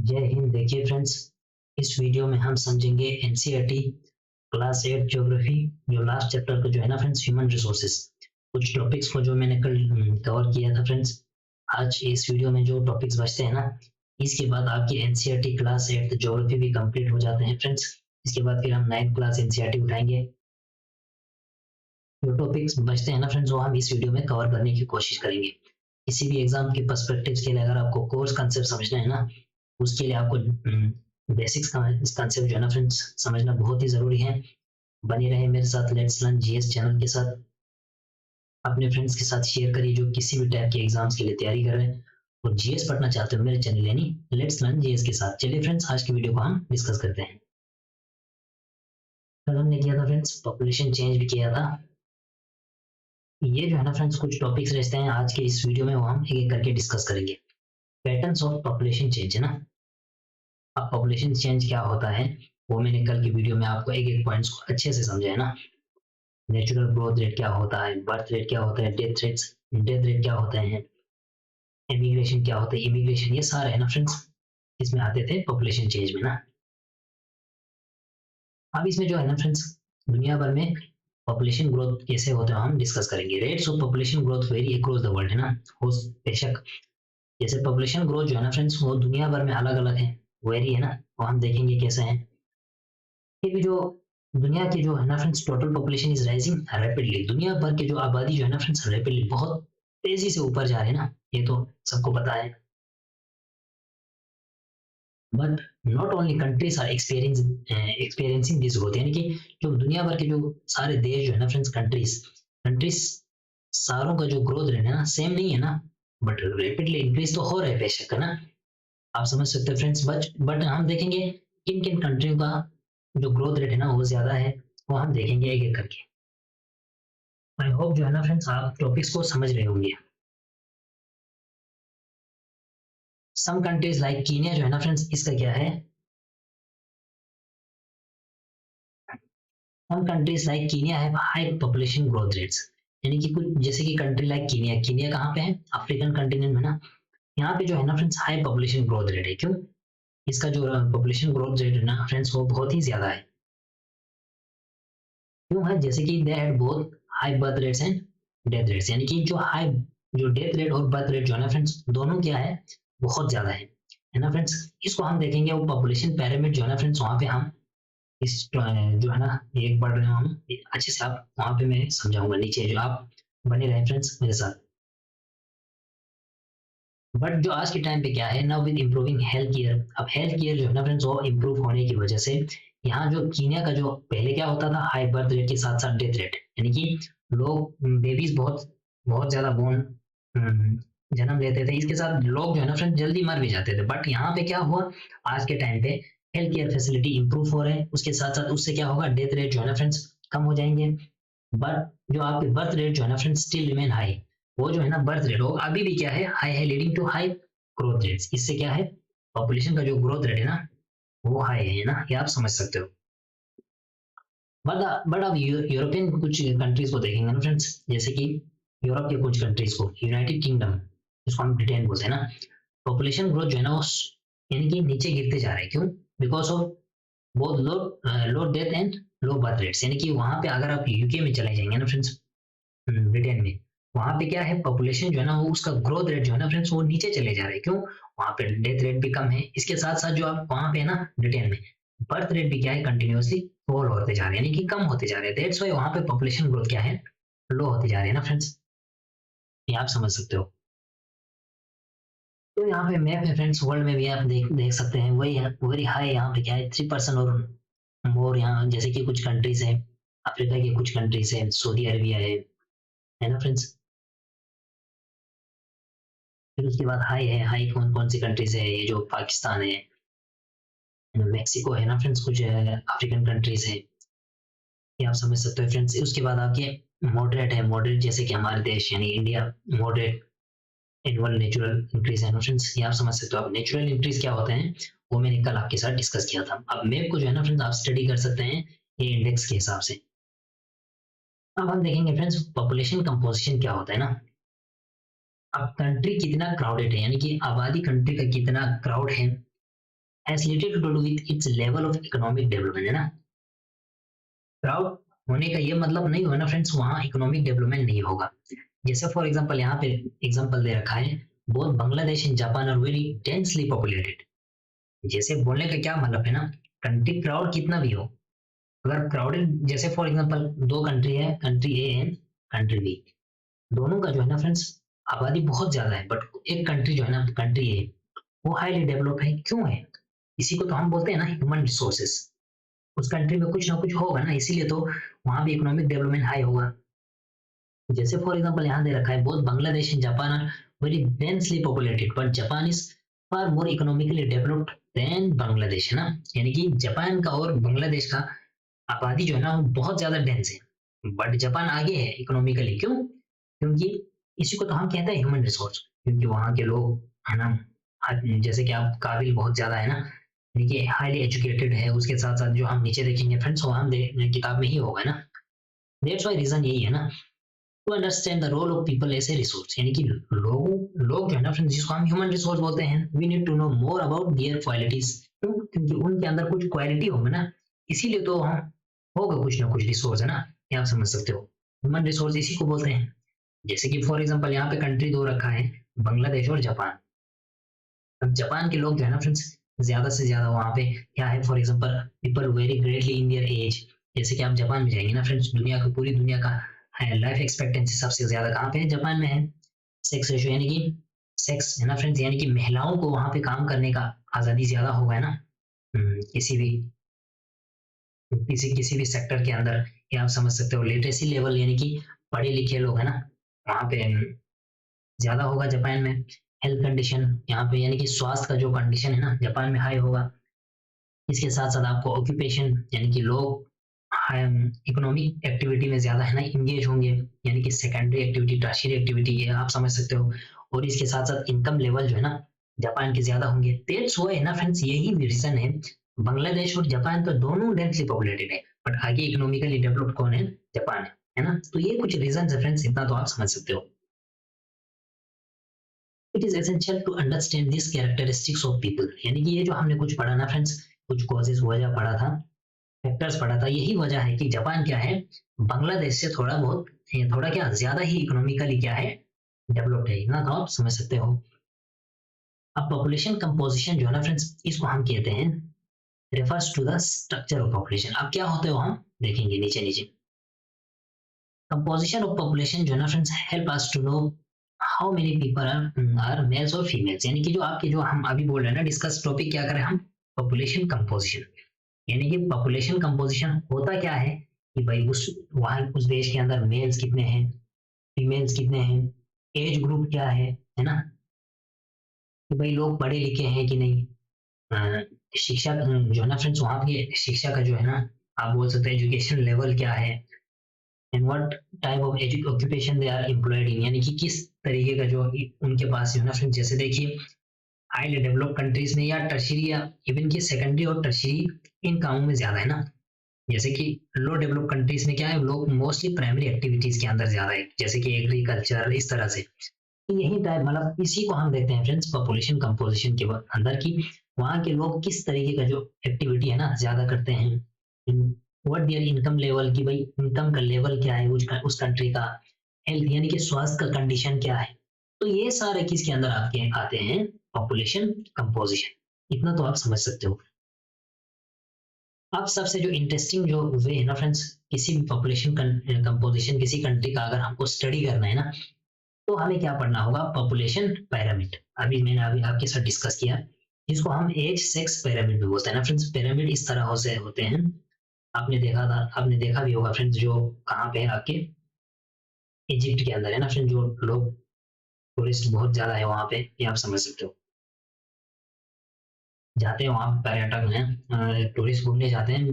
जय हिंद। देखिए फ्रेंड्स, इस वीडियो में हम समझेंगे एनसीईआरटी क्लास 8 ज्योग्राफी, जो लास्ट चैप्टर का जो है ना फ्रेंड्स, ह्यूमन रिसोर्सेज। कुछ टॉपिक्स को जो मैंने कल कवर किया था फ्रेंड्स, आज इस वीडियो में जो टॉपिक्स बचते हैं ना, इसके बाद आपकी एनसीईआरटी क्लास 8 ज्योग्राफी भी कंप्लीट हो जाते हैं फ्रेंड्स। इसके बाद फिर हम 9th क्लास एनसीईआरटी उठाएंगे। जो टॉपिक्स बचते हैं ना फ्रेंड्स, वो हम इस वीडियो में कवर करने की कोशिश करेंगे। किसी भी एग्जाम के पर्सपेक्टिव के लिए अगर आपको कोर्स कंसेप्ट समझना है ना, उसके लिए आपको बेसिक्स कंसेप्ट जो है ना फ्रेंड्स समझना बहुत ही जरूरी है। बने रहे मेरे साथ लेट्स लर्न जीएस चैनल के साथ। अपने फ्रेंड्स के साथ शेयर करिए जो किसी भी टाइप के एग्जाम्स के लिए तैयारी कर रहे हैं और जीएस पढ़ना चाहते हो, मेरे चैनल यानी लेट्स लर्न जीएस के साथ। चलिए फ्रेंड्स, आज की वीडियो को हम डिस्कस करते हैं। कल हमने किया था फ्रेंड्स पॉपुलेशन चेंज भी किया था। ये जो है ना फ्रेंड्स कुछ टॉपिक्स रहते हैं, आज के इस वीडियो में वो हम एक एक करके डिस्कस करेंगे। पैटर्न्स ऑफ पॉपुलेशन चेंज है ना। अब पॉपुलेशन चेंज क्या होता है वो मैंने कल की वीडियो में आपको एक एक पॉइंट्स को अच्छे से समझाया ना। नेचुरल ग्रोथ रेट क्या होता है, बर्थ रेट क्या होता है, डेथ रेट क्या होते हैं, इमिग्रेशन क्या होता है, इमिग्रेशन, ये सारे है ना फ्रेंड्स, इसमें आते थे पॉपुलेशन चेंज में ना। अब इसमें जो है ना फ्रेंड्स, दुनिया भर में पॉपुलेशन ग्रोथ कैसे होता है हम डिस्कस करेंगे। Rates of population growth vary across the world है ना। हो बेशक जैसे पॉपुलेशन ग्रोथ जो है ना फ्रेंड्स, वो दुनिया भर में अलग अलग है, वेरी है ना, वो हम देखेंगे कैसे है। फिर भी जो दुनिया की जो है ना friends total population is rising rapidly. दुनिया भर की जो आबादी जो है ना फ्रेंड्स रैपिडली बहुत तेजी से ऊपर जा रहे हैं ना, ये तो सबको पता है। But not only countries are experiencing this growth, यानी कि जो दुनिया भर के जो सारे देश जो है ना फ्रेंड्स, कंट्रीज कंट्रीज सारों का जो ग्रोथ रेट है ना सेम नहीं है ना, बट रैपिडली इंक्रीज तो हो रहा है बेशक है ना। आप समझ सकते हो फ्रेंड्स। बट हम देखेंगे किन किन कंट्रियों का जो ग्रोथ रेट है ना वो ज्यादा है, वो हम देखेंगे एक एक करके। आई होप जो है ना फ्रेंड्स आप टॉपिक्स को समझ रहे होंगे। सम कंट्रीज लाइक कीनिया जो है ना फ्रेंड्स, इसका क्या है, some countries like Kenya have high population growth rates. यानी कि कुछ जैसे कि कंट्री लाइक कीनिया, कीनिया कहाँ पे है, अफ्रीकन कंटिनेंट में ना। यहाँ पे जो है ना friends high population growth rate है। क्यों? इसका जो पॉपुलेशन ग्रोथ रेट है ना फ्रेंड्स, वो बहुत ही ज्यादा है। क्यों है? जैसे कि they had both high birth rates and death rates, यानी कि जो डेथ रेट और बर्थ रेट जो है ना फ्रेंड्स, दोनों क्या है, बहुत ज्यादा है ना फ्रेंड्स। इसको हम देखेंगे वो पॉपुलेशन पैरामीटर जो है ना फ्रेंड्स, वहाँ पे हम इस जो है ना एक पढ़ रहे हो हम अच्छे से, आप वहाँ पे मैं समझाऊंगा नीचे, जो आप बने रहे फ्रेंड्स मेरे साथ। बट जो आज के टाइम पे क्या है ना, विद इम्प्रूविंग हेल्थ केयर, अब हेल्थ केयर जो है ना फ्रेंड्स वो इम्प्रूव होने की वजह से यहाँ जो कीनिया का जो पहले क्या होता था, हाई बर्थ रेट के साथ साथ डेथ रेट, यानी कि लोग बेबीज बहुत बहुत ज्यादा बोर्न जन्म लेते थे, इसके साथ लोग जो है ना फ्रेंड जल्दी मर भी जाते थे। बट यहाँ पे क्या हुआ, आज के टाइम पे हेल्थ केयर फैसिलिटी इंप्रूव हो रहे हैं, उसके साथ साथ उससे क्या होगा, डेथ रेट जो है ना फ्रेंड्स कम हो जाएंगे। बट जो आपके बर्थ रेट जो है ना फ्रेंड्स स्टिल रिमेन हाई, वो जो है ना बर्थ रेट वो अभी भी क्या है, हाई है, leading to high growth rates. इससे क्या है, पॉपुलेशन का जो ग्रोथ रेट है ना वो हाई है ना, ये आप समझ सकते हो। बट अब यूरोपियन कुछ कंट्रीज को देखेंगे ना फ्रेंड्स, जैसे कि यूरोप के कुछ कंट्रीज को, यूनाइटेड किंगडम जिसको हम ब्रिटेन बोलते हैं ना, पॉपुलेशन ग्रोथ जो है ना वो यानी कि नीचे गिरते जा रहे हैं। क्यों? बिकॉज ऑफ बहुत low low death and low birth rates, यानी कि वहां पे अगर आप यूके में चले जाएंगे ना फ्रेंड्स, ब्रिटेन में, वहां पे क्या है, पॉपुलेशन जो है ना वो उसका ग्रोथ रेट जो है ना फ्रेंड्स वो नीचे चले जा रहे हैं। क्यों? वहां पे डेथ रेट भी कम है, इसके साथ साथ जो आप वहां पे है ना ब्रिटेन में, बर्थ रेट भी क्या है, कंटिन्यूअसली फॉल होते जा रहे हैं, यानी कि कम होते जा रहे हैं। दैट्स व्हाई वहां पे पॉपुलेशन ग्रोथ क्या है, लो होती जा रही है ना फ्रेंड्स, ये आप समझ सकते हो। तो यहाँ पे मैप है फ्रेंड्स, वर्ल्ड में भी आप देख देख सकते हैं, वही है वेरी हाई, यहाँ पे क्या है 3% और मोर। यहाँ जैसे कि कुछ कंट्रीज है, अफ्रीका की कुछ कंट्रीज है, सऊदी अरबिया है ना फ्रेंड्स। फिर उसके बाद हाई है, हाई कौन कौन सी कंट्रीज है, ये जो पाकिस्तान है, मेक्सिको है ना फ्रेंड्स, कुछ अफ्रीकन कंट्रीज है, ये आप समझ सकते हो फ्रेंड्स। उसके बाद आपके मॉडरेट है, मॉडरेट जैसे कि हमारे देश यानी India, moderate annual natural increase है ना फ्रेंड्स, ये आप समझ सकते हो। अब नेचुरल इंक्रीज क्या होते हैं वो मैंने कल आपके साथ डिस्कस किया था। अब मैप को जो है ना फ्रेंड्स आप स्टडी कर सकते हैं ये इंडेक्स के हिसाब से। अब हम देखेंगे फ्रेंड्स पॉपुलेशन कंपोजिशन क्या होता है ना। अब कंट्री कितना क्राउडेड है, यानी कि आबादी कंट्री का कितना क्राउड है, has little to do with its level of economic development, है ना। क्राउड होने का ये मतलब नहीं हुआ ना फ्रेंड्स वहाँ इकोनॉमिक डेवलपमेंट नहीं होगा। जैसे फॉर एग्जांपल यहाँ पे एग्जांपल दे रखा है, both Bangladesh and Japan are very densely populated. जैसे बोलने का क्या मतलब है ना, कंट्री क्राउड कितना भी हो, अगर क्राउडेड, जैसे फॉर एग्जांपल दो कंट्री है, country A and country B, दोनों का जो है ना फ्रेंड्स आबादी बहुत ज्यादा है, बट एक कंट्री जो है ना, कंट्री ए, वो हाईली डेवलप है, क्यों है, इसी को तो हम बोलते हैं ना ह्यूमन रिसोर्सेस। उस कंट्री में कुछ ना कुछ होगा ना, इसीलिए तो वहां भी इकोनॉमिक डेवलपमेंट हाई होगा। जैसे फॉर एग्जांपल यहाँ दे रखा है, both Bangladesh and Japan are very densely populated but Japan is far more economically developed than Bangladesh, है ना। यानी कि जापान का और बांग्लादेश का आबादी जो है ना वो बहुत ज्यादा डेंस है, बट जापान आगे है इकोनॉमिकली, क्यों, क्योंकि इसी को तो हम कहते हैं ह्यूमन रिसोर्स, क्योंकि वहाँ के लोग है ना, जैसे कि आप काबिल बहुत ज्यादा है ना, देखिए हाईली एजुकेटेड है, उसके साथ साथ जो हम नीचे देखेंगे फ्रेंड्स वो हम किताब में ही होगा ना। दैट्स व्हाई रीजन यही है ना, to understand the role of people as a resource, यानी कि लोग जो है ना फ्रेंड्स जिसको हम ह्यूमन रिसोर्स बोलते हैं, we need to know more about their qualities, क्योंकि उनके अंदर कुछ क्वालिटी होगा ना, इसीलिए तो हम होगा कुछ ना कुछ रिसोर्स, है ना, ये आप समझ सकते हो। ह्यूमन रिसोर्स इसी को बोलते हैं। जैसे कि फॉर एग्जांपल यहाँ पे कंट्री दो रखा है, बांग्लादेश और जापान। अब जापान के लोग जो है ना फ्रेंड्स ज्यादा से ज्यादा वहाँ पे क्या है, for example people very greatly in their age. जैसे कि आप जापान में जाएंगे ना फ्रेंड्स, दुनिया का पूरी दुनिया का लाइफ एक्सपेक्टेंसी सबसे ज्यादा कहाँ पे है, जापान में है। सेक्स रेशियो यानी कि सेक्स है ना फ्रेंड्स, यानी कि महिलाओं को वहाँ पे काम करने का आजादी ज्यादा होगा, है ना। किसी भी सेक्टर के अंदर, ये आप समझ सकते हो। लिटरेसी लेवल यानी कि पढ़े लिखे लोग है ना, वहाँ पे ज्यादा होगा जापान में। हेल्थ कंडीशन यहाँ पे यानी कि स्वास्थ्य का जो कंडीशन है ना जापान में हाई होगा। इसके साथ साथ आपको ऑक्यूपेशन यानी कि लोग इकोनॉमिक एक्टिविटी में ज्यादा है ना इंगेज होंगे, यानी कि सेकेंडरी एक्टिविटी, टर्शियरी एक्टिविटी, ये आप समझ सकते हो। और इसके साथ साथ इनकम लेवल जो है ना जापान के ज्यादा होंगे। दैट्स व्हाई है ना फ्रेंड्स, यही रीजन है, बांग्लादेश और जापान तो दोनों डेंसली पॉपुलेटेड है, बट आगे इकोनॉमिकली डेवलप्ड कौन है, जापान है ना। तो ये कुछ रीजन है फ्रेंड्स, इतना तो आप समझ सकते हो। It is essential to understand this characteristics of people, यानी कि ये जो हमने कुछ पढ़ा ना फ्रेंड्स, कुछ कॉजेज वजह पढ़ा था, फैक्टर्स पढ़ा था, यही वजह है कि जापान क्या है, बांग्लादेश से थोड़ा बहुत, थोड़ा क्या ज्यादा ही इकोनॉमिकली क्या है, डेवलप्ड है, इतना तो आप समझ सकते हो। अब पॉपुलेशन कंपोजिशन जो है ना फ्रेंड्स, इसको हम कहते हैं refers to the structure of population. अब क्या होते हो हम देखेंगे नीचे नीचे। कंपोजिशन ऑफ पॉपुलेशन जो है ना friends help us to know how many people are males और फीमेल्स, यानी कि जो आपके जो हम अभी बोल रहे हैं ना, डिस्कस टॉपिक क्या करें हम, पॉपुलेशन कंपोजिशन। यानी कि पॉपुलेशन कंपोजिशन होता क्या है कि भाई उस वहाँ उस देश के अंदर मेल्स कितने हैं, फीमेल्स कितने हैं, एज ग्रुप क्या है ना, कि भाई लोग पढ़े लिखे हैं कि नहीं, शिक्षा जो है ना फ्रेंड्स वहाँ की शिक्षा का जो है ना, आप बोल सकते हैं एजुकेशन लेवल क्या है, and what type of occupation they are employed in, यानी कि किस तरीके का जो उनके पास है ना फ्रेंड्स। जैसे देखिए हाईली डेवलप्ड कंट्रीज में या टर्शियरी या इवन की सेकेंडरी और टर्शियरी इन कामों में ज्यादा है ना। जैसे कि लो डेवलप कंट्रीज में क्या है, लोग मोस्टली प्राइमरी एक्टिविटीज के अंदर ज्यादा है, जैसे कि एग्रीकल्चर, इस तरह से। यही टाइप मतलब इसी को हम देखते हैं फ्रेंड्स पॉपुलेशन कंपोजिशन के अंदर की, वहाँ के लोग किस तरीके का जो एक्टिविटी है ना ज्यादा करते हैं, व्हाट देयर इनकम लेवल, की भाई इनकम का लेवल क्या है उस कंट्री का, हेल्थ यानी कि स्वास्थ्य का कंडीशन क्या है। तो ये सारे किसके अंदर आपके आते हैं, पॉपुलेशन कंपोजिशन, इतना तो आप समझ सकते हो। अब सबसे जो इंटरेस्टिंग जो वे है ना फ्रेंड्स, किसी भी पॉपुलेशन कंपोजिशन किसी कंट्री का अगर हमको स्टडी करना है ना, तो हमें क्या पढ़ना होगा, पॉपुलेशन पिरामिड। अभी मैंने अभी आपके साथ डिस्कस किया, जिसको हम एज सेक्स पिरामिड भी बोलते हैं ना फ्रेंड्स। पिरामिड इस तरह से होते हैं, आपने देखा भी होगा फ्रेंड्स, जो कहाँ पे है आपके इजिप्ट के अंदर है ना फ्रेंड्स, जो लोग टूरिस्ट बहुत ज्यादा है वहाँ पे, ये आप समझ सकते हो। जाते हैं वहाँ पर्यटक हैं, टूरिस्ट घूमने जाते हैं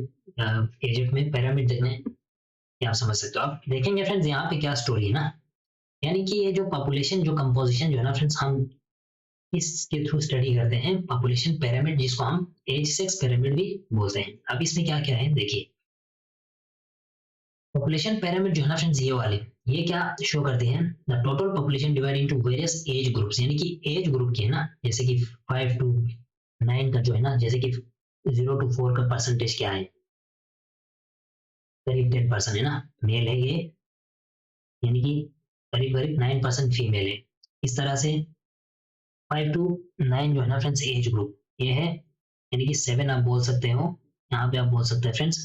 इजिप्ट में पिरामिड देखने, ये आप समझ सकते हो। आप देखेंगे फ्रेंड्स यहाँ पे क्या स्टोरी है ना, यानी कि ये जो पॉपुलेशन जो कंपोजिशन जो है ना फ्रेंड्स, हम इसके थ्रू स्टडी करते हैं पॉपुलेशन पिरामिड, जिसको हम एज सेक्स पिरामिड भी बोलते हैं। अब इसमें क्या क्या है देखिए, पॉपुलेशन पिरामिड जो है ना फ्रेंड्स ये वाले, ये क्या शो करते हैं, the total population divide into various as groups, यानी कि एज ग्रुप की है ना, जैसे कि 5 to 9 का जो है ना, जैसे कि 0 to 4 का परसेंटेज क्या है, करीब 10% है ना, मेल है ये, यानी कि करीब करीब 9% फीमेल है। इस तरह से 5 to 9 जो है ना फ्रेंड्स एज ग्रुप ये है, यानी कि 7 आप बोल सकते हो, यहाँ पे आप बोल सकते हैं फ्रेंड्स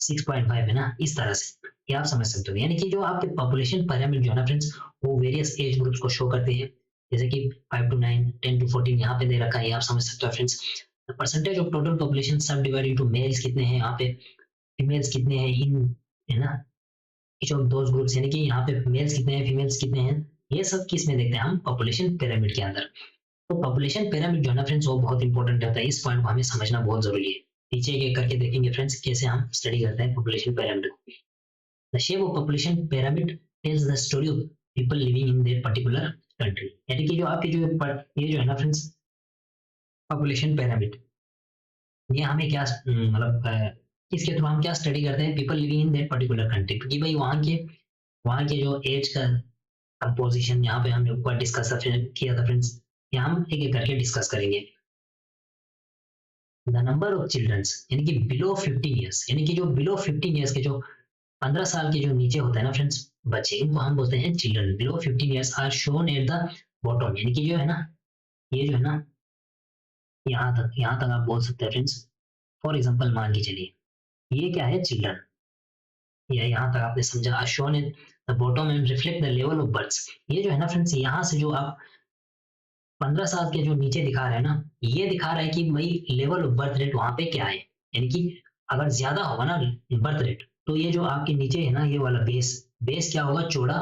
6.5 है ना, इस तरह से ये आप समझ सकते हो। यानी कि जो आपके पॉपुलेशन पिरामिड जो है ना फ्रेंड्स, वो वेरियस एज ग्रुप्स को शो करते हैं, जैसे कि 5 to 9, 10 to 14 यहाँ पे दे रखा है, ये आप समझ सकते हो friends. Percentage of total population सब डिवाइडेड टू मेल्स कितने हैं, यहाँ पे फीमेल्स कितने हैं इन, है ना, ईच ऑफ दोज ग्रुप्स, यानी कि यहाँ पे मेल्स कितने हैं फीमेल्स कितने हैं, ये सब किस में देखते हैं हम, पॉपुलेशन पिरामिड के अंदर। तो पॉपुलेशन पिरामिड जो है ना फ्रेंड्स, वो बहुत इंपॉर्टेंट रहता है, इस पॉइंट को हमें समझना बहुत जरूरी है। पीछे एक करके देखेंगे फ्रेंड्स कैसे हम स्टडी करते हैं पॉपुलेशन पिरामिड को। The shape of population pyramid tells the story of people living in their particular country, यानी कि जो आपके जो ये जो है ना फ्रेंड्स पॉपुलेशन पिरामिड, ये हमें क्या मतलब इसके थ्रू हम क्या स्टडी करते हैं, people living in that particular country, क्योंकि भाई वहाँ के जो एज का कंपोजिशन यहाँ पे हमने ऊपर डिस्कस किया था फ्रेंड्स, यहाँ हम एक एक करके डिस्कस करेंगे। द नंबर ऑफ चिल्ड्रंस, यानी कि बिलो 15 ईयर्स, यानी कि जो बिलो 15 ईयर्स के जो 15 साल के जो नीचे होता है ना फ्रेंड्स बच्चे, इनको हम बोलते हैं children. Below 15 years are shown at the bottom, यानी कि जो है ना, ये जो है ना, यहाँ तक आप बोल सकते हैं फ्रेंड्स। फॉर एग्जाम्पल मान के चलिए, ये क्या है, चिल्ड्रन, या यहाँ तक आपने समझा, are shown at the bottom and reflect the level of births. ये जो है ना फ्रेंड्स, यहाँ से जो आप 15 साल के जो नीचे दिखा रहे हैं ना, ये दिखा रहा है कि भाई लेवल ऑफ बर्थ रेट वहां पे क्या है, यानी कि अगर ज्यादा होगा ना बर्थ रेट, तो ये जो आपके नीचे है ना, ये वाला बेस, बेस क्या होगा, चौड़ा,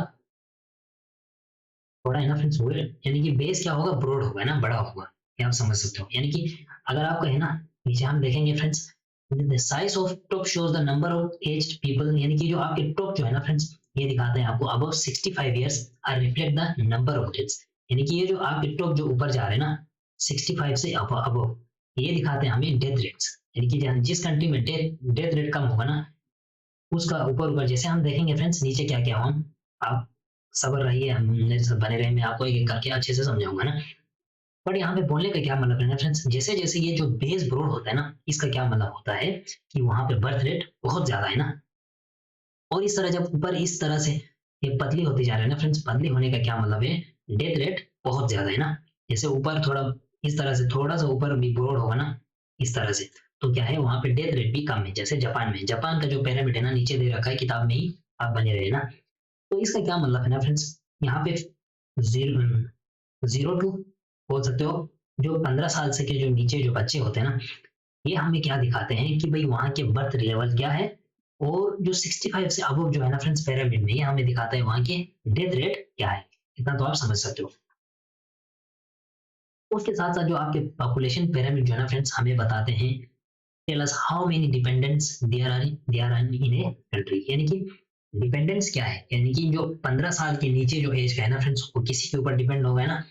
थोड़ा है ना फ्रेंड्स, यानी कि बेस क्या होगा, ब्रॉड होगा ना, बड़ा होगा, ये आप समझ सकते हो। यानी कि अगर आपको है ना, नीचे हम देखेंगे friends, the size of top shows the number of aged people, यानी कि जो आपके टॉप जो है ना फ्रेंड्स, ये दिखाते हैं आपको above 65 years are reflect the number of deaths, यानी कि ये जो आपके टॉप जो ऊपर जा रहे हैं ना 65 से अबव, ये दिखाते हैं हमें डेथ रेट्स, यानी कि जिस कंट्री में डेथ रेट कम होगा ना, उसका ऊपर ऊपर जैसे हम देखेंगे फ्रेंड्स, नीचे क्या क्या हम, आप सब्र रहिए, हम मेरे साथ बने रहे, मैं आपको एक एक करके अच्छे से समझाऊंगा ना। बट यहाँ पे बोलने का क्या मतलब है ना फ्रेंड्स, जैसे जैसे ये जो बेस ब्रॉड होता है ना, इसका क्या मतलब होता है कि वहां पे बर्थ रेट बहुत ज्यादा है ना, और इस तरह जब ऊपर इस तरह से ये पतली होती जा रही है ना फ्रेंड्स, पतली होने का क्या मतलब है, डेथ रेट बहुत ज्यादा है ना। जैसे ऊपर थोड़ा इस तरह से थोड़ा सा ऊपर भी ब्रॉड होगा ना, इस तरह से, तो क्या है वहां पे डेथ रेट भी कम है। जैसे जापान में, जापान का जो पिरामिड है ना, नीचे दे रखा है किताब में ही, आप बने रहे ना। तो इसका क्या मतलब है ना फ्रेंड्स, यहाँ पे 0 to बोल सकते हो, जो 15 साल से के जो नीचे जो बच्चे होते हैं ना, ये हमें क्या दिखाते हैं कि भाई वहां के बर्थ लेवल क्या है, और जो 65 से अबव जो है ना फ्रेंड्स पिरामिड में, ये हमें दिखाता है वहां के डेथ रेट क्या है। इतना तो आप समझ सकते हो। उसके साथ साथ जो आपके पॉपुलेशन पिरामिड जो है ना फ्रेंड्स, हमें बताते हैं, tell us how many dependents there are in a country, यानी कि डिपेंडेंस क्या है, यानी कि जो 15 साल के नीचे जो एज का है ना फ्रेंड्स, वो किसी के ऊपर डिपेंड होगा ना,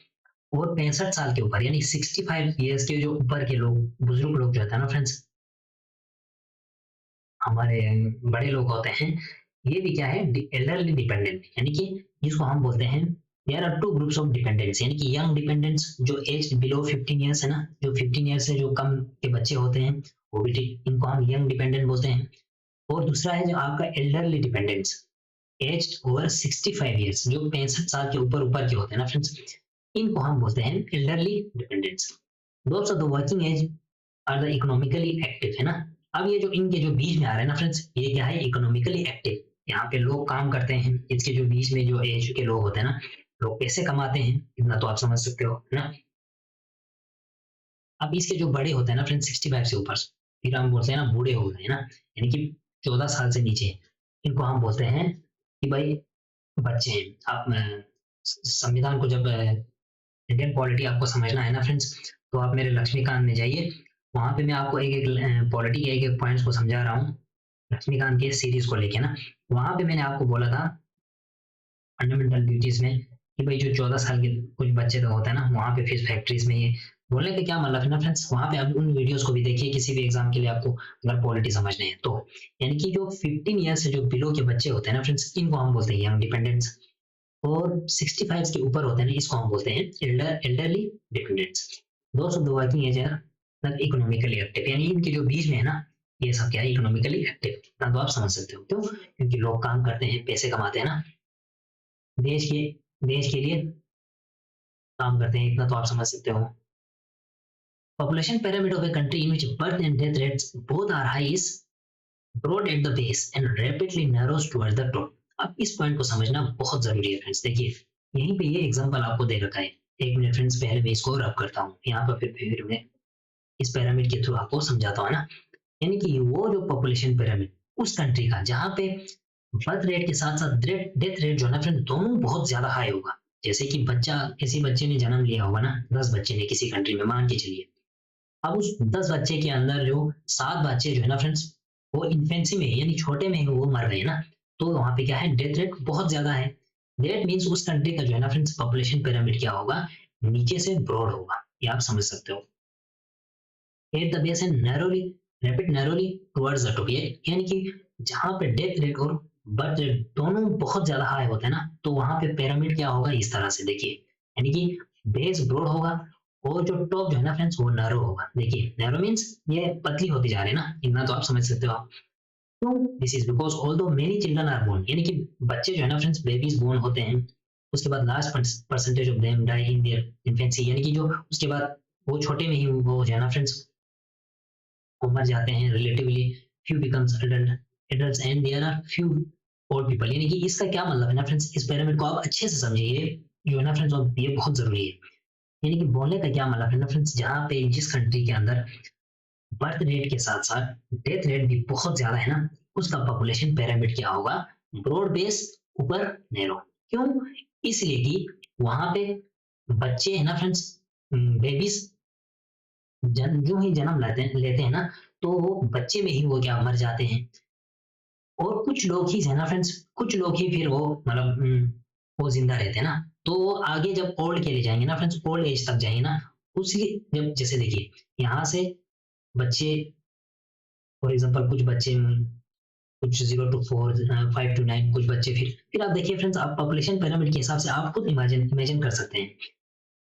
और 65 साल के ऊपर, यानी 65 ईयर्स के जो ऊपर के लोग, बुजुर्ग लोग जो होता है ना फ्रेंड्स, हमारे बड़े लोग होते हैं, ये भी क्या है, एल्डरली डिपेंडेंट, यानी कि जिसको हम बोलते हैं, there are two groups of dependents, यानी कि यंग डिपेंडेंट्स जो एज बिलो 15 ईयर्स है ना, जो 15 ईयर्स से जो कम के बच्चे होते हैं, वो भी ठीक, इनको हम यंग डिपेंडेंट बोलते हैं। और दूसरा है जो आपका elderly dependents, age over 65 years, जो 65 साल के ऊपर ऊपर के होते हैं ना फ्रेंड्स, इनको हम बोलते हैं elderly dependents. Those of the working age are the economically active, है ना। अब ये जो इनके जो बीच में आ रहे हैं ना फ्रेंड्स, ये क्या है, इकोनॉमिकली एक्टिव, यहाँ पे लोग काम करते हैं, इसके जो बीच में जो एज के लोग होते हैं ना, लोग पैसे कमाते हैं, इतना तो आप समझ सकते हो, है ना। अब इसके जो बड़े होते हैं ना फ्रेंड्स 65 से ऊपर, फिर हम बोलते हैं ना बूढ़े हो गए, है ना, यानी कि 14 साल से नीचे, इनको हम बोलते हैं कि भाई बच्चे हैं। आप संविधान को जब इंडियन पॉलिटी आपको समझना है ना फ्रेंड्स, तो आप मेरे लक्ष्मीकांत में जाइए, वहां पे मैं आपको एक एक पॉलिटी के एक एक पॉइंट्स को समझा रहा हूँ, लक्ष्मीकांत के सीरीज को लेके ना। वहां पे मैंने आपको बोला था फंडामेंटल ड्यूटीज में कि भाई जो 14 साल के कुछ बच्चे तो होते हैं ना, वहां पे फिश फैक्ट्रीज में, ये बोलने का क्या मतलब है ना फ्रेंड्स, वहां पे आप उन वीडियोस को भी देखिए किसी भी एग्जाम के लिए आपको अगर पॉलिटी समझने हैं तो। यानी कि जो 15 ईयर से जो बिलो के बच्चे होते हैं ना फ्रेंड्स, इनको हम बोलते हैं यंग डिपेंडेंट्स, और 65 के ऊपर होते हैं ना, इसको हम बोलते हैं elderly dependents. Those of the working age are economically active, यानी इनके जो बीच में है ना, ये सब क्या है, इकोनॉमिकली एक्टिव। इतना तो आप समझ सकते हो। क्यों? क्योंकि लोग काम करते हैं, पैसे कमाते हैं ना, देश के देश के लिए काम करते हैं, इतना तो आप समझ सकते हो। Population pyramid of a country in which birth and death rates both are high is broad at the base and rapidly narrows towards the top. अब इस पॉइंट को समझना बहुत जरूरी है फ्रेंड्स। देखिए यहीं पे ये एग्जांपल आपको दे रखा है। एक मिनट फ्रेंड्स, पहले मैं इसको रब करता हूँ यहाँ पर, फिर मैं इस पिरामिड के थ्रू आपको समझाता हूँ ना। यानी कि वो जो पॉपुलेशन पिरामिड उस कंट्री का जहाँ पे बर्थ रेट के साथ साथ डेथ रेट जो है ना फ्रेंड, दोनों बहुत ज्यादा हाई होगा। जैसे कि बच्चा, किसी बच्चे ने जन्म लिया होगा ना, 10 बच्चे ने किसी कंट्री में, मान के चलिए, अब उस 10 बच्चे के अंदर जो 7 बच्चे जो है ना फ्रेंड्स, वो इन्फेंसी में यानी छोटे में ही वो मर गए ना, तो वहां पे क्या है, डेथ रेट बहुत ज्यादा है। दैट मीन्स उस कंट्री का जो है ना फ्रेंड्स, पॉपुलेशन पिरामिड क्या होगा, नीचे से ब्रॉड होगा। ये आप समझ सकते हो। At the base and narrowly rapid narrowly towards the top, यानी कि जहां पे डेथ रेट और बर्थ रेट दोनों बहुत ज्यादा हाई होते हैं ना, तो वहां पे पिरामिड क्या होगा, इस तरह से देखिए, यानी कि बेस ब्रॉड होगा और जो टॉप जो है ना फ्रेंड्स, वो नैरो होगा। देखिए नैरो मीन्स ये पतली होती जा रही है ना, इतना तो आप समझ सकते हो आप। तो this is because although many children are born, यानी कि बच्चे जो है ना फ्रेंड्स, बेबीज बोर्न होते हैं, उसके बाद large percentage of them die in their infancy, यानी कि जो उसके बाद वो छोटे में ही वो जो है ना फ्रेंड्स, वो मर जाते हैं। Relatively few becomes adults and there are few old people, यानी कि इसका क्या मतलब है ना फ्रेंड्स, इस पिरामिड को आप अच्छे से समझिए, जो है ना फ्रेंड्स, ये बहुत जरूरी है। यानी कि बोलने का क्या मतलब है ना फ्रेंड्स, जहाँ पे जिस कंट्री के अंदर बर्थ रेट के साथ साथ डेथ रेट भी बहुत ज्यादा है ना, उसका पॉपुलेशन पिरामिड क्या होगा, ब्रॉड बेस, ऊपर नैरो। क्यों? इसलिए कि वहां पे बच्चे है ना फ्रेंड्स, बेबीज जो ही जन्म लेते हैं ना, तो वो बच्चे में ही वो क्या मर जाते हैं। और कुछ लोग ही है ना फ्रेंड्स, कुछ लोग ही फिर वो मतलब वो जिंदा रहते हैं ना, तो वो आगे जब ओल्ड के लिए जाएंगे ना फ्रेंड्स, ओल्ड एज तक जाएंगे ना, उसी जब जैसे देखिए यहाँ से बच्चे, फॉर एग्जांपल कुछ बच्चे, कुछ 0 to 4, 5 to 9, कुछ बच्चे, फिर आप देखिए फ्रेंड्स, आप पॉपुलेशन पिरामिड के हिसाब से आप खुद इमेजिन कर सकते हैं,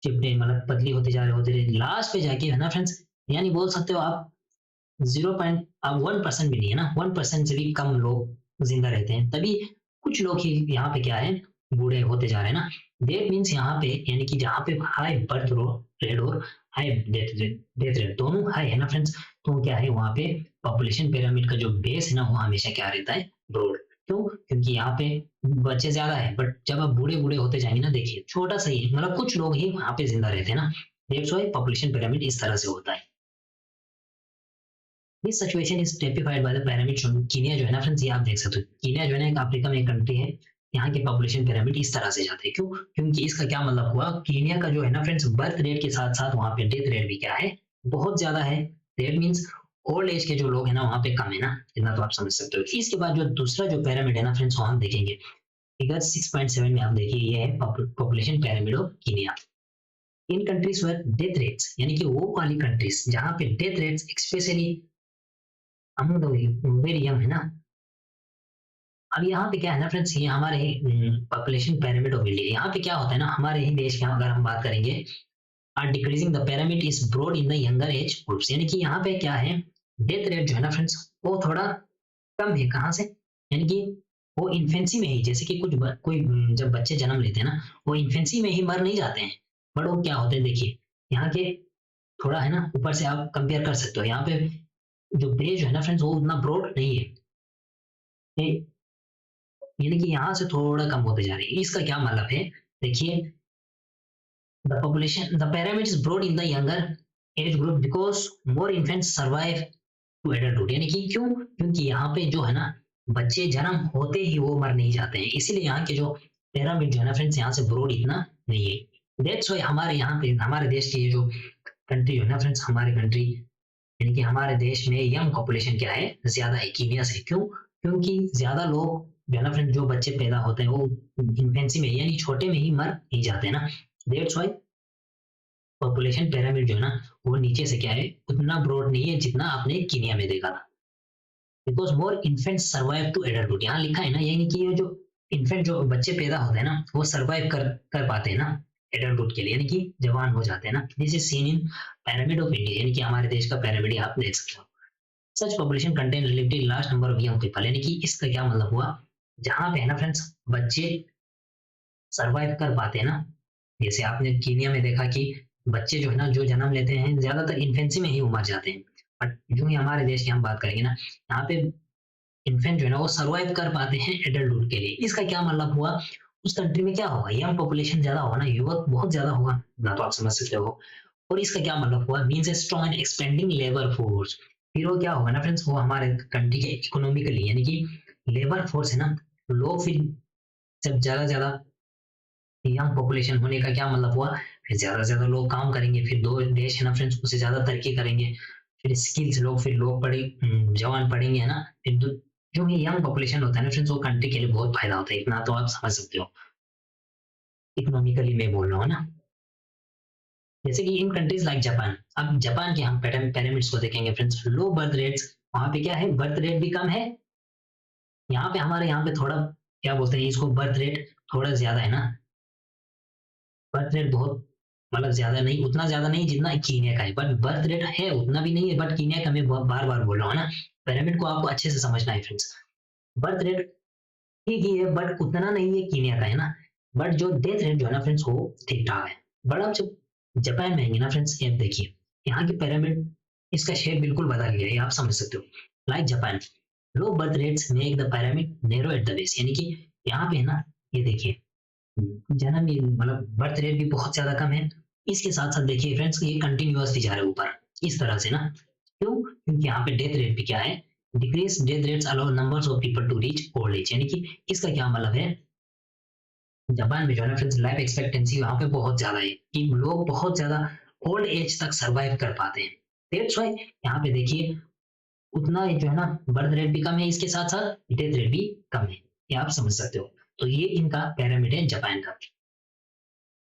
चिपटे मतलब पतली होते रहे लास्ट पे जाके है ना फ्रेंड्स, यानी बोल सकते हो आप 1% भी नहीं है ना, 1% से भी कम लोग जिंदा रहते हैं, तभी कुछ लोग ही यहाँ पे क्या है, बूढ़े होते जा रहे हैं ना। डेट मीन्स यहाँ पे, यानी कि जहाँ पे हाई बर्थ रेट और हाई डेथ रेट दोनों हाई है ना फ्रेंड्स, तो क्या है वहाँ पे पॉपुलेशन पिरामिड का जो बेस है ना, वो हमेशा क्या रहता है, ब्रॉड। क्यों? क्योंकि यहाँ पे बच्चे ज्यादा है, बट जब आप बूढ़े बूढ़े होते जाएंगे ना, देखिए छोटा सा ही मतलब कुछ लोग ही वहाँ पे जिंदा रहते हैं ना, दैट्स व्हाई पॉपुलेशन पिरामिड इस तरह से होता है। This situation is typified by the pyramid shown. Kenya जो है ना फ्रेंड्स, ये आप देख सकते हो, कीनिया जो है ना एक अफ्रीका में एक कंट्री है, यहाँ के पॉपुलेशन पिरामिड इस तरह से जाते हैं। क्यों? क्योंकि इसका क्या मतलब हुआ, कीनिया का जो है ना फ्रेंड्स, बर्थ रेट के साथ साथ वहाँ पे डेथ रेट भी क्या है, बहुत ज्यादा है। दैट मीन्स ओल्ड एज के जो लोग है ना, वहाँ पे कम है ना, इतना तो आप समझ सकते हो। इसके बाद जो दूसरा जो पिरामिड है ना फ्रेंड्स, वो हम देखेंगे फिगर 6.7 में। आप देखिए ये है population pyramid of Kenya. In countries where death rates, यानी कि वो वाली कंट्रीज जहाँ पे death rates specially among the very young है ना। अब यहाँ पे क्या है ना फ्रेंड्स, ये हमारे पॉपुलेशन पिरामिड ऑफ इंडिया, यहाँ पे क्या होता है ना, हमारे ही देश की अगर हम बात करेंगे, are decreasing the pyramid is broad in the younger age groups, यानी कि यहाँ पे क्या है, डेथ रेट जो है ना फ्रेंड्स, वो थोड़ा कम है। कहाँ से? यानी कि वो इन्फेंसी में ही, जैसे कि कोई जब बच्चे जन्म लेते हैं ना, वो इन्फेंसी में ही मर नहीं जाते हैं, बट वो क्या होते हैं, देखिए यहाँ के थोड़ा है ना, ऊपर से आप कंपेयर कर सकते हो, यहाँ पे जो बेस जो है ना फ्रेंड्स, वो उतना ब्रॉड नहीं है, यानी कि यहाँ से थोड़ा कम होते जा रही है। इसका क्या मतलब है, देखिए the pyramid is broad in the younger age group because more infants survive to adulthood, यानी कि क्यों? क्योंकि यहाँ पे जो है ना, बच्चे जन्म होते ही वो मर नहीं जाते हैं, इसीलिए यहाँ के जो पिरामिड जो है ना फ्रेंड्स, यहाँ से ब्रॉड इतना नहीं है। दैट्स व्हाई हमारे यहाँ पे, हमारे देश की ये जो कंट्री है ना फ्रेंड्स, हमारे कंट्री यानी कि हमारे देश में यंग पॉपुलेशन क्या है, ज्यादा है कीनिया से। क्यों? क्योंकि ज्यादा लोग जो है ना फ्रेंड, जो बच्चे पैदा होते हैं वो इन्फेंसी में यानी छोटे में ही मर नहीं जाते ना। दैट्स व्हाई पॉपुलेशन पिरामिड जो है ना, वो नीचे से क्या है, उतना ब्रॉड नहीं है जितना आपने कीनिया में देखा था। Because more infant survive to adulthood, यहाँ लिखा है ना, यानी कि ये जो इन्फेंट जो बच्चे पैदा होते हैं ना, वो सर्वाइव कर पाते हैं ना एडल्टहुड के लिए, यानी कि जवान हो जाते हैं ना। This is seen in pyramid of India, यानी कि हमारे देश का पिरामिड आप देख सकते हो। Such population contain relatively large number of young people, यानी कि इसका क्या मतलब हुआ, जहां पे है ना फ्रेंड्स बच्चे सरवाइव कर पाते हैं ना, जैसे आपने कीनिया में देखा कि बच्चे जो है ना जो जन्म लेते हैं ज्यादातर इन्फेंसी में ही उमर जाते हैं, बट जो ही हमारे देश की हम बात करेंगे ना, यहाँ पे इन्फेंट जो है ना वो सर्वाइव कर पाते हैं एडल्टहुड के लिए। इसका क्या मतलब हुआ, उस कंट्री में क्या होगा, यंग पॉपुलेशन ज्यादा होगा ना, युवक बहुत ज्यादा होगा ना, तो आप समझ सकते हो। और इसका क्या मतलब हुआ, means a strong and expanding labour force. फिर वो क्या होगा ना फ्रेंड्स, वो हमारे कंट्री के इकोनॉमिकली, यानी कि लेबर फोर्स है ना, लोग फिर जब ज्यादा ज्यादा यंग पॉपुलेशन होने का क्या मतलब हुआ, फिर ज्यादा से ज्यादा लोग काम करेंगे, फिर दो देश है ना फ्रेंड्स उससे ज्यादा तरक्की करेंगे, फिर स्किल्स लोग, फिर लोग पढ़े जवान पढ़ेंगे है ना, फिर जो ये यंग पॉपुलेशन होता है ना फ्रेंड्स वो कंट्री के लिए बहुत फायदा होता है, इतना तो आप समझ सकते हो, इकोनॉमिकली मैं बोल रहा हूँ ना। जैसे कि इन कंट्रीज लाइक जापान, अब जापान के हम पिरामिड्स को देखेंगे फ्रेंड्स, लो बर्थ रेट्स, वहां पे क्या है, बर्थ रेट भी कम है। यहाँ पे हमारे यहाँ पे थोड़ा क्या बोलते हैं इसको, बर्थ रेट थोड़ा ज्यादा है ना, बर्थ रेट बहुत मतलब ज्यादा नहीं, उतना ज्यादा नहीं जितना कीनिया का है, बट बर्थ रेट है उतना भी नहीं है, बट कीनिया का मैं बार बार बोल रहा हूँ ना, पिरामिड को आपको अच्छे से समझना है फ्रेंड्स। बर्थ रेट ठीक ही है बट उतना नहीं है कीनिया का, है ना, बट जो डेथ रेट जो है ना फ्रेंड्स वो ठीक ठाक है। बट अब जब जापान में आएंगे ना फ्रेंड्स, ये देखिए यहाँ की पिरामिड, इसका शेप बिल्कुल बदल गया है, ये आप समझ सकते हो। Like Japan, low birth rates make the pyramid narrow at the base, यानी कि यहाँ पे है ना, ये देखिए जन्म ये मतलब बर्थ रेट भी बहुत ज्यादा कम है, इसके साथ साथ देखिए फ्रेंड्स ये कंटिन्यूअसली जा रहा है ऊपर इस तरह से ना। क्यों, क्योंकि यहाँ पे डेथ रेट भी क्या है, decrease death rates allow numbers of people to reach old age, यानी कि इसका क्या मतलब है, जापान में जो है ना फ्रेंड्स लाइफ एक्सपेक्टेंसी वहां पे बहुत ज्यादा है, कि लोग बहुत ज्यादा ओल्ड एज तक सरवाइव कर पाते हैं। दैट्स व्हाई यहाँ पे देखिए उतना जो है ना बर्थ रेट भी कम है, इसके साथ साथ डेथ रेट भी कम है, ये आप समझ सकते हो। तो ये इनका पिरामिड है जापान का।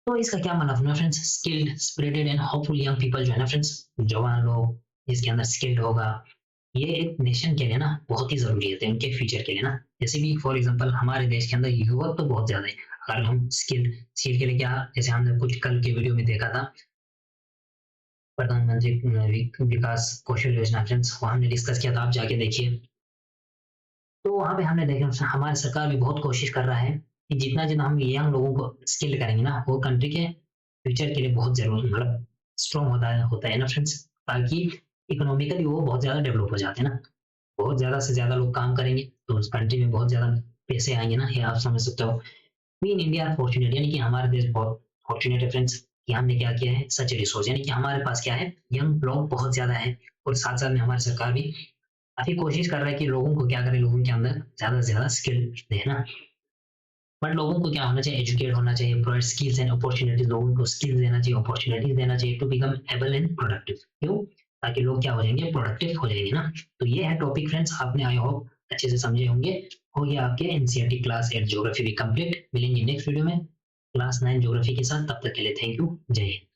तो इसका क्या मतलब है ना friends, skilled spirited and hopeful young people जो है ना फ्रेंड्स, जवान लोग जिसके अंदर स्किल्ड होगा, ये एक नेशन के लिए ना बहुत ही जरूरी है, उनके फ्यूचर के लिए ना। जैसे भी फॉर एग्जांपल हमारे देश के अंदर युवक तो बहुत ज्यादा है, अगर हम स्किल स्किल के लिए क्या, जैसे हमने कुछ कल के वीडियो में देखा था प्रधानमंत्री विकास कौशल योजना फ्रेंड्स, वो हमने डिस्कस किया था, आप जाके देखिए। तो वहां पे हमने देखा हमारी सरकार भी बहुत कोशिश कर रहा है कि जितना जितना हम यंग लोगों को स्किल करेंगे ना, वो कंट्री के फ्यूचर के लिए बहुत जरूरी मतलब स्ट्रॉन्ग होता है ना फ्रेंड्स, ताकि इकोनॉमिकली वो बहुत ज्यादा डेवलप हो जाते हैं ना, बहुत ज्यादा से ज्यादा लोग काम करेंगे तो उस कंट्री में बहुत ज्यादा पैसे आएंगे ना, ये आप समझ सकते हो। वी इन इंडिया फॉर्चुनेट, यानी कि हमारे देश बहुत फॉर्चुनेट है फ्रेंड्स, कि हमने क्या किया है, सच रिसोर्स, यानी कि हमारे पास क्या है, यंग लोग बहुत ज्यादा है, और साथ साथ में हमारी सरकार भी काफी कोशिश कर रहा है कि लोगों को क्या करे, लोगों के अंदर ज्यादा से ज्यादा स्किल दे ना। बट लोगों को क्या होना चाहिए, एजुकेट होना चाहिए, प्रोवाइड स्किल्स एंड अपॉर्चुनिटीज, लोगों को स्किल्स देना चाहिए, अपॉर्चुनिटीज देना चाहिए to become able and productive. क्यों, ताकि लोग क्या हो जाएंगे, प्रोडक्टिव हो जाएंगे ना। तो ये है टॉपिक फ्रेंड्स, आपने आई होप अच्छे से समझे होंगे। हो गया आपके एनसीईआरटी क्लास 8 ज्योग्राफी भी कंप्लीट। मिलेंगे नेक्स्ट वीडियो में क्लास 9 ज्योग्राफी के साथ, तब तक के लिए थैंक यू, जय हिंद।